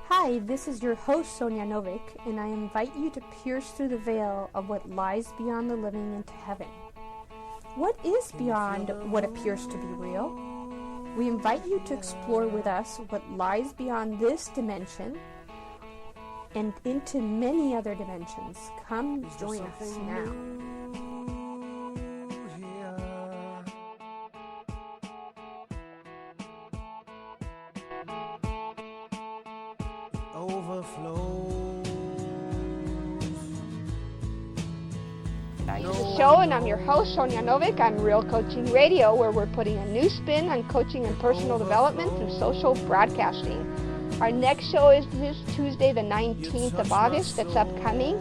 Hi, this is your host, Sonia Novick, and I invite you to pierce through the veil of what lies beyond the living into heaven. What is beyond what appears to be real? We invite you to explore with us what lies beyond this dimension and into many other dimensions. Come join us now. Show, and I'm your host, Sonia Novick. I'm Real Coaching Radio, where we're putting a new spin on coaching and personal development through social broadcasting. Our next show is this Tuesday, the 19th of August. That's upcoming.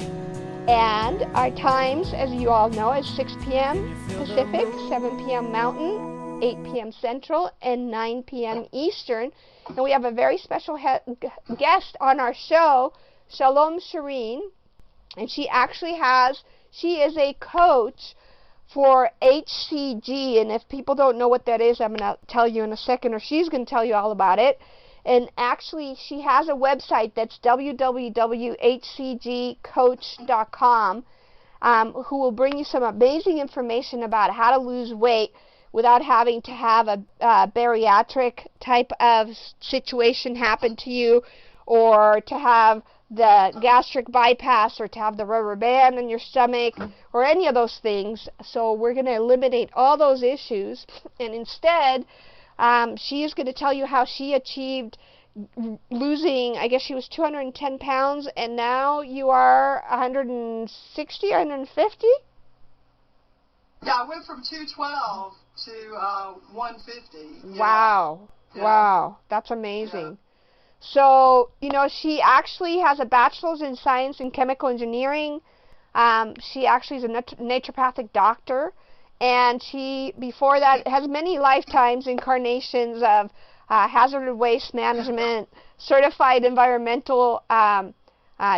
And our times, as you all know, is 6 p.m. Pacific, 7 p.m. Mountain, 8 p.m. Central, and 9 p.m. Eastern. And we have a very special guest on our show, Shalom Shireen. And she is a coach for HCG, and if people don't know what that is, I'm going to tell you in a second, or she's going to tell you all about it. And actually, she has a website that's www.hcgcoach.com, who will bring you some amazing information about how to lose weight without having to have a bariatric type of situation happen to you, or to have the gastric bypass, or to have the rubber band in your stomach, or any of those things. So we're going to eliminate all those issues, and instead she is going to tell you how she achieved losing, I guess she was 210 pounds, and now you are 160, 150? Yeah, I went from 212 to 150. Wow. Yeah. Wow, that's amazing. Yeah. So, you know, she actually has a bachelor's in science and chemical engineering. She actually is a naturopathic doctor. And she, before that, has many lifetimes, incarnations of hazardous waste management, certified environmental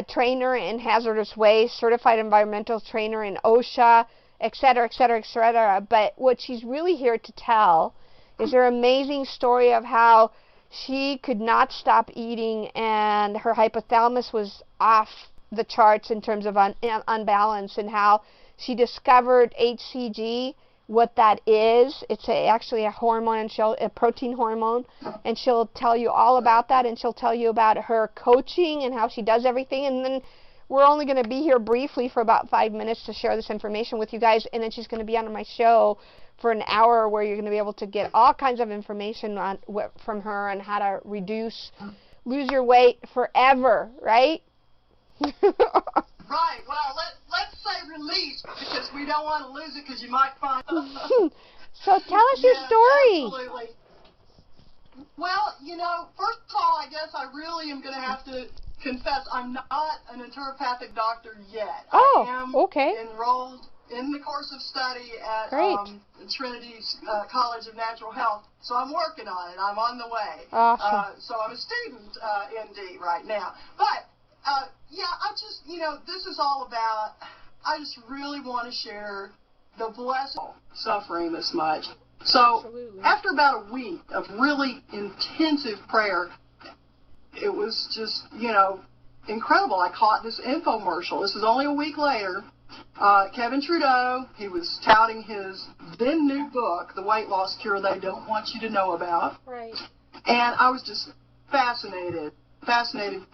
trainer in hazardous waste, certified environmental trainer in OSHA, et cetera, et cetera, et cetera. But what she's really here to tell is her amazing story of how she could not stop eating, and her hypothalamus was off the charts in terms of unbalance, and how she discovered HCG, what that is. It's actually a hormone, a protein hormone, and she'll tell you all about that, and she'll tell you about her coaching and how she does everything. And then we're only going to be here briefly for about 5 minutes to share this information with you guys, and then she's going to be on my show for an hour, where you're going to be able to get all kinds of information from her on how to lose your weight forever, right? Right. Well, let's say release, because we don't want to lose it, because you might find. So tell us your story. Absolutely. Well, you know, first of all, I guess I really am going to have to confess I'm not a naturopathic doctor yet. Oh, I am okay. enrolled in the course of study at Trinity's College of Natural Health, so I'm working on it. I'm on the way. Awesome. So I'm a student, MD, right now. But, yeah, this is all about, I just really want to share the blessing of suffering this much. So Absolutely. After about a week of really intensive prayer, it was just, incredible. I caught this infomercial. This was only a week later. Kevin Trudeau, he was touting his then new book, The Weight Loss Cure They Don't Want You to Know About. Right. And I was just fascinated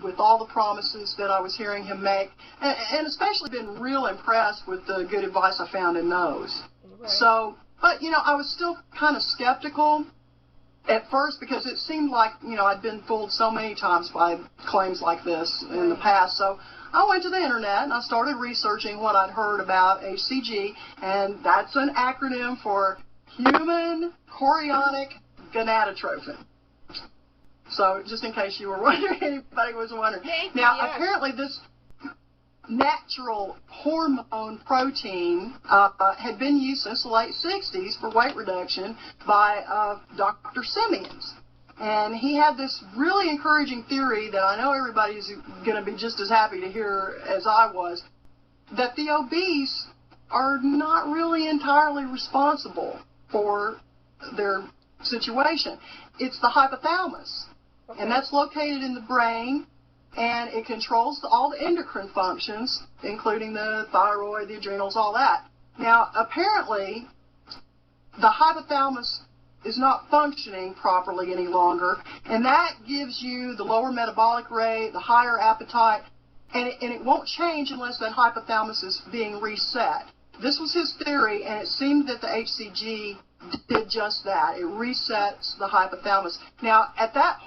with all the promises that I was hearing him make, and especially been real impressed with the good advice I found in those. Right. So, but, I was still kind of skeptical at first, because it seemed like, I'd been fooled so many times by claims like this in the past. So I went to the internet and I started researching what I'd heard about HCG, and that's an acronym for Human Chorionic Gonadotrophin. So just in case you were wondering, anybody was wondering. Now, apparently this natural hormone protein had been used since the late 60s for weight reduction by Dr. Simeons. And he had this really encouraging theory that I know everybody's going to be just as happy to hear as I was, that the obese are not really entirely responsible for their situation. It's the hypothalamus. Okay. And that's located in the brain, and it controls all the endocrine functions, including the thyroid, the adrenals, all that. Now, apparently, the hypothalamus is not functioning properly any longer, and that gives you the lower metabolic rate, the higher appetite, and it won't change unless that hypothalamus is being reset. This was his theory, and it seemed that the HCG did just that. It resets the hypothalamus. Now, at that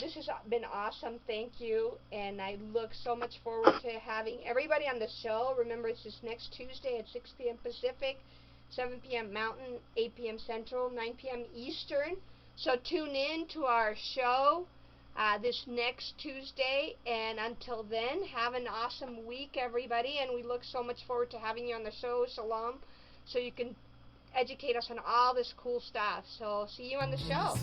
this has been awesome. Thank you, and I look so much forward to having everybody on the show. Remember, it's this next Tuesday at 6 p.m. Pacific, 7 p.m. Mountain, 8 p.m. Central, 9 p.m. Eastern. So tune in to our show this next Tuesday, and until then, have an awesome week, everybody, and we look so much forward to having you on the show, Salam, so you can educate us on all this cool stuff. So see you on the show.